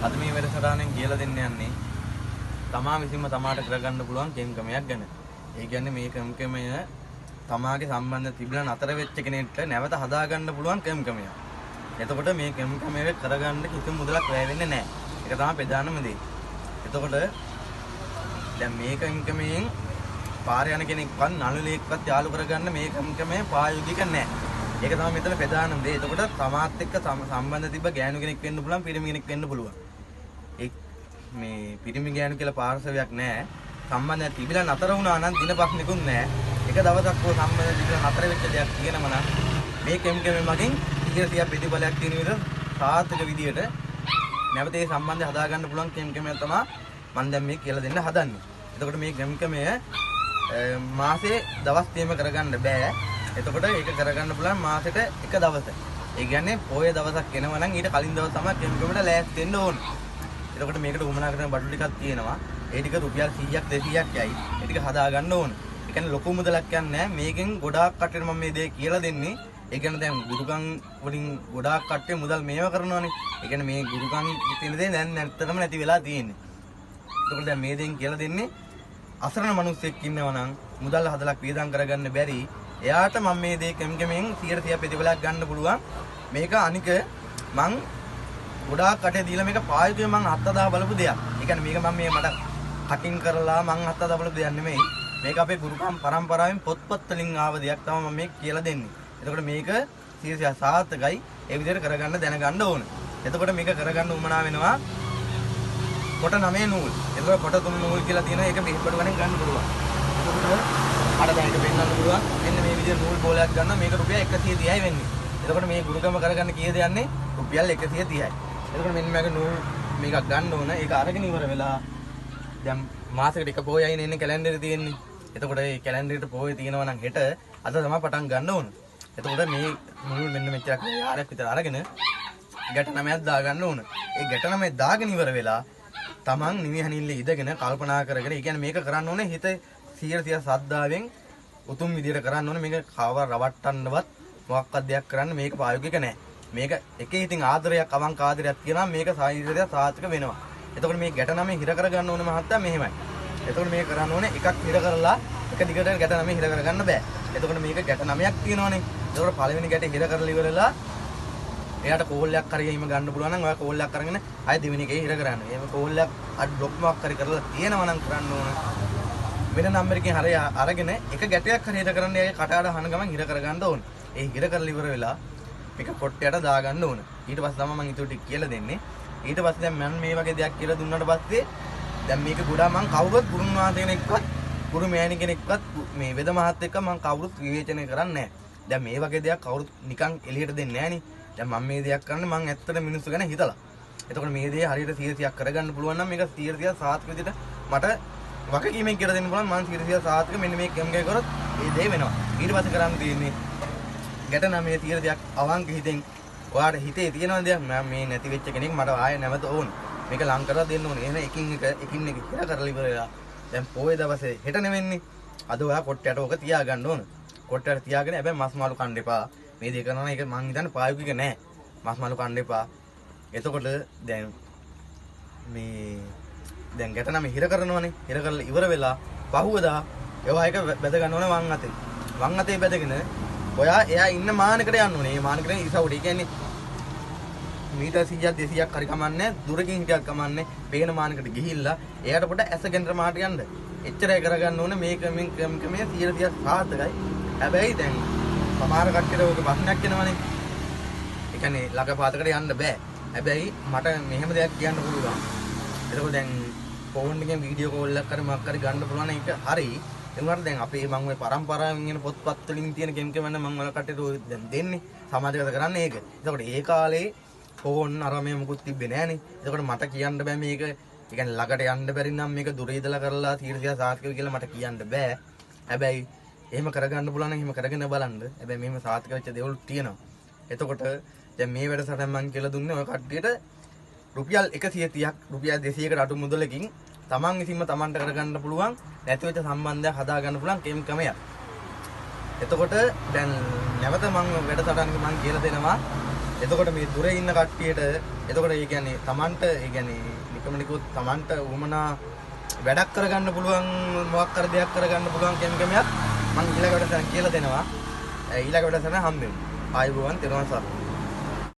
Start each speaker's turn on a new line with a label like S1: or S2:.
S1: අද මේ වැඩසටහනෙන් කියලා දෙන්න යන්නේ තමා විසින්ම තමාට කරගන්න පුළුවන් කෙම්කමයක් ගැන. ඒ කියන්නේ මේ කෙම්කමය තමාගේ සම්බන්ධ තිබිලා නතර වෙච්ච කෙනෙක්ට නැවත හදාගන්න පුළුවන් කෙම්කමයක්. එතකොට මේ කෙම්කමය කරගන්න කිසිම මුදලක් වැය වෙන්නේ නැහැ. ඒක තමයි ප්‍රධානම දේ. එතකොට දැන් මේ කෙම්කමෙන් පාර යන කෙනෙක්වත් නළුලෙක්වත් යාළු කරගන්න මේ කෙම්කමය ප්‍රායෝගික නැහැ. ඒක තමයි මෙතන ප්‍රධානම දේ. එතකොට තමාත් එක්ක සම්බන්ධ තිබ්බ ගෑනු කෙනෙක් වෙන්න පුළුවන්, පිරිමි කෙනෙක් වෙන්න පුළුවන්. මේ පිරිමි ගෑනු කියලා පාර්ශවයක් නැහැ. සම්බන්ධයක් තිබිලා නතර වුණා නම් දින පහක් නිකුත් නැහැ. එක දවසක් හෝ සම්බන්ධ තිබිලා නතර වෙච්ච දෙයක් කියනම නම් මේ කෙම්කමෙන් මගින් 100 ප්‍රතිඵලයක් තියෙන විදිහට සාර්ථක විදිහට නැවත ඒ සම්බන්ධය හදාගන්න පුළුවන් කෙම්කමයක් තමයි මම දැන් මේ කියලා දෙන්න හදන්නේ. එතකොට මේ කෙම්කමය මාසේ දවස් 30ම කරගන්න බෑ. එතකොට ඒක කරගන්න පුළුවන් මාසෙට එක දවසක්. ඒ කියන්නේ පොය දවසක් එනවා නම් ඊට කලින් දවස් තමයි කෙම්කමට ලෑස්ති වෙන්න ඕනේ. එතකොට මේකට උමනා කරන බඩු ටිකක් තියෙනවා. ඒ ටික රුපියල් 100ක් 200ක් යයි. ඒ ටික හදා ගන්න ඕන. ඒ කියන්නේ ලොකු මුදලක් යන්නේ නැහැ. මේකෙන් ගොඩාක් කට්ටියට මම මේ දේ කියලා දෙන්නේ. ඒ කියන්නේ දැන් ගුරුකම් වලින් ගොඩාක් කට්ටිය මුදල් මේව කරනවානේ. ඒ කියන්නේ මේ ගුරුකම් තියෙන දේ දැන් නැත්තටම නැති වෙලා තියෙන්නේ. එතකොට දැන් මේ දෙයින් කියලා දෙන්නේ අසරණ මිනිස්සෙක් ඉන්නවා නම් මුදල් හදලා වියදම් කරගන්න බැරි. එයාට මම මේ දේ කෙම්කමෙන් 100% ප්‍රතිඵලයක් ගන්න පුළුවන්. මේක අනික මං ගොඩාක් කටේ දීලා මේක පායුකේ මං අත්දා බලපු දෙයක්. ඒ කියන්නේ මේක මම මේ මට කටින් කරලා මං අත්දා බලපු දෙයක් නෙමෙයි. මේක අපේ ගුරුකම් පරම්පරාවෙන් පොත්පත් වලින් ආව දෙයක් තමයි මම මේ කියලා දෙන්නේ. එතකොට මේක 100% සාර්ථකයි. ඒ විදිහට කරගන්න දැනගන්න ඕන. එතකොට මේක කරගන්න උවමනා වෙනවා කොට 9 නූල්. එතකොට කොට 3 නූල් කියලා තියෙනවා. ඒක පිටපඩ ගණන් ගන්න පුළුවන්. එතකොට අර දැන් ඒක පෙන්වන්න පුළුවන්. මෙන්න මේ විදිහට නූල් බෝලයක් ගන්නවා. මේක රුපියල් 130යි වෙන්නේ. එතකොට මේ ගුරුකම කරගන්න කීයද යන්නේ? රුපියල් 130යි. එතකොට මෙන්න මේක නූල් මේකක් ගන්න ඕන. ඒක අරගෙන ඉවර වෙලා දැන් මාසෙකට එක පොයයි ඉන්නේ කැලෙන්ඩරේ තියෙන්නේ. එතකොට මේ කැලෙන්ඩරේට පොය තියෙනවා නම් හෙට අද තමයි පටන් ගන්න ඕන. එතකොට මේ නූල් මෙන්න මෙච්චරක් ආරයක් විතර අරගෙන ගැට 9ක් දාගන්න ඕන. ඒ ගැට 9 දාගෙන ඉවර වෙලා තමන් නිවිහනිල්ල ඉඳගෙන කල්පනා කරගෙන ඒ කියන්නේ මේක කරන්න ඕනේ හිත 100% සද්දාවෙන් උතුම් විදියට කරන්න ඕනේ. මේක කව රවට්ටන්නවත් මොකක්වත් දෙයක් කරන්න මේක ප්‍රායෝගික නැහැ. මේක එකේ ඉතින් ආදරයක් අවංක ආදරයක් කියනවා මේක සාහිත්‍යය සාර්ථක වෙනවා. එතකොට මේ ගැට 9 හිර කරගන්න ඕනේ මහත්තයා මෙහෙමයි. එතකොට මේක කරන්න ඕනේ එකක් හිර කරලා එක දිගට ගැට 9 හිර කරගන්න බෑ. එතකොට මේක ගැට 9ක් තියෙනවනේ. එතකොට පළවෙනි ගැටේ හිර කරලා ඉවරලා එයාට කෝල්ලයක් කරගෙන ගන්න පුළුවන් නම් ඔයා කෝල්ලයක් අරගෙන ආයෙ දෙවෙනි එකේ හිර කරන්න. එහෙම කෝල්ලයක් අඩ ඩොක් මොකක් කරලා තියෙනවා නම් කරන්න ඕන. වෙන නම්බර් එකකින් හරිය අරගෙන එක ගැටයක් හරියට කරන්න එයාගේ කටාඩ අහන ගමන් හිර කරගන්න ඕන. ඒ හිර කරලා ඉවර වෙලා මේක පොට්ටයට දාගන්න ඕන. ඊට පස්සේ තමයි මම ඊට ටික කියලා දෙන්නේ. ඊට පස්සේ දැන් මම මේ වගේ දෙයක් කියලා දුන්නාට පස්සේ දැන් මේක ගොඩා මම කවුරුත් ගුරුන් වහන්සේ කෙනෙක්වත් ගුරු මෑණි කෙනෙක්වත් මේ වෙද මහත් එක්ක මම කවුරුත් විවේචනය කරන්නේ නැහැ. දැන් මේ වගේ දෙයක් කවුරුත් නිකන් එළියට දෙන්නේ නැහනේ. දැන් මම මේ දෙයක් කරන්නේ මම ඇත්තට මිනිස්සු ගැන හිතලා. එතකොට මේ දේ හරියට 100%ක් කරගන්න පුළුවන් නම් මේක 100% සාර්ථක විදිහට මට වගකීමෙන් කියලා දෙන්න පුළුවන්. මම 100% සාර්ථක මෙන්න මේ කෙම්ගේ කරොත් මේ දේ වෙනවා. ඊට පස්සේ කරන්න තියෙන්නේ ගැට 9 100%ක් අවංක හිතෙන් ඔයාට හිතේ තියෙන දෙයක් මම මේ නැති වෙච්ච කෙනෙක් මට ආයෙ නැවත ඕනේ. මේක ලං කරලා දෙන්න ඕනේ. එහෙනම් එකින් එක කියලා කරලා ඉවරලා දැන් පොයේ දවසේ හෙට නෙවෙන්නේ. අද ඔයා කොට්ටයට ඕක තියාගන්න ඕන. කොට්ටයට තියාගෙන හැබැයි මස් මාළු කන්න එපා. මේ දේ කරනවා ඒක මං හිතන්නේ ප්‍රායෝගික නෑ. මස් මාළු කන්න එපා. එතකොට දැන් මේ දැන් ගැට 9 හිර කරනවනේ. හිර කරලා ඉවර වෙලා පහුවදා ඒවා එක බැද ගන්න ඕනේ වම් අතේ. වම් අතේ බැදගෙන ඔයා එයා ඉන්න මානකට යන්න ඕනේ. මේ මානකට ඉසවුඩ. ඒ කියන්නේ මීටර් 100ක් 200ක් හරි කමන්නේ. දුරකින් හිටියක් කමන්නේ. පේන මානකට ගිහිල්ලා එයාට පොඩ ඇසගෙන මාට යන්න. එච්චරයි කරගන්න ඕනේ. මේක මේ 100% සාර්ථකයි. හැබැයි දැන් සමහර කට්ටියට ඔක ප්‍රශ්නයක් එනවනේ. ඒ කියන්නේ ළඟපාතකට යන්න බෑ. හැබැයි මට මෙහෙම දෙයක් කියන්න පුළුවන්. එතකොට දැන් ෆෝන් එකෙන් වීඩියෝ කෝල් එකක් කර මොකක් හරි ගන්න පුළුවන් ඒක හරි. ඒ වුණාට දැන් අපේ මම ওই පරම්පරාවෙන් එන පොත්පත් වලින් තියෙන කෙම්කෙම නම් මම ඔය කට්ටියට දැන් දෙන්නේ. සමාජගත කරන්නේ ඒක. එතකොට ඒ කාලේ ෆෝන් අර මේ මොකුත් තිබ්බේ නෑනේ. එතකොට මට කියන්න බෑ මේක. ඒ කියන්නේ ළඟට යන්න බැරි නම් මේක දුර ඉඳලා කරලා 100% සාර්ථකයි කියලා මට කියන්න බෑ. හැබැයි එහෙම කරගන්න පුළුවන් නම් එහෙම කරගෙන බලන්න. හැබැයි මෙහෙම සාර්ථක වෙච්ච දේවල් තියෙනවා. එතකොට දැන් මේ වැඩසටහන මම කියලා දුන්නේ ඔය කට්ටියට රුපියල් 130ක් රුපියල් 200කට අඩු මුදලකින් තමන් විසින්ම තමන්ට කරගන්න පුළුවන් නැති වෙච්ච සම්බන්ධයක් හදා ගන්න පුළුවන් කෙම්කමයක්. එතකොට දැන් නැවත මම වැඩසටහනක මම කියලා දෙනවා එතකොට මේ දුරේ ඉන්න කට්ටියට එතකොට ඒ කියන්නේ Tamanට ඒ කියන්නේ නිකමනිකුත් Tamanට උමනා වැඩක් කරගන්න පුළුවන් මොකක් කර දෙයක් කරගන්න පුළුවන් කැමකමයක් මම ඊළඟ වැඩසටහන කියලා දෙනවා. ඊළඟ වැඩසටහන හම්බෙමු. ආයුබෝවන් තෙරුවන් සරණයි.